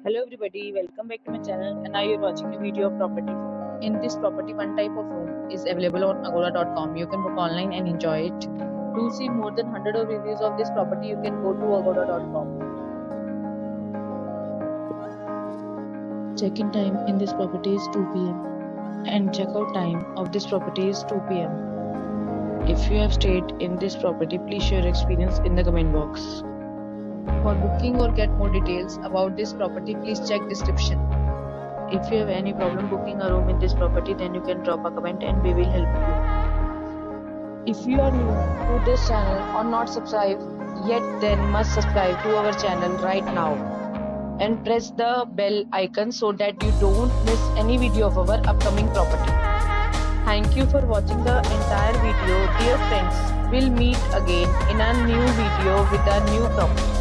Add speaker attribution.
Speaker 1: Hello everybody, welcome back to my channel and now you're watching a video of property. In this property, one type of room is available on agoda.com. You can book online and enjoy it. To see more than 100 of reviews of this property, you can go to agoda.com. Check-in time in this property is 2 p.m. and check-out time of this property is 2 p.m. If you have stayed in this property, please share your experience in the comment box. For booking or get more details about this property, please check description. If you have any problem booking a room in this property, then you can drop a comment and we will help you. If you are new to this channel or not subscribed yet, then must subscribe to our channel right now and press the bell icon so that you don't miss any video of our upcoming property. Thank you for watching the entire video. Dear friends, we'll meet again in a new video with a new property.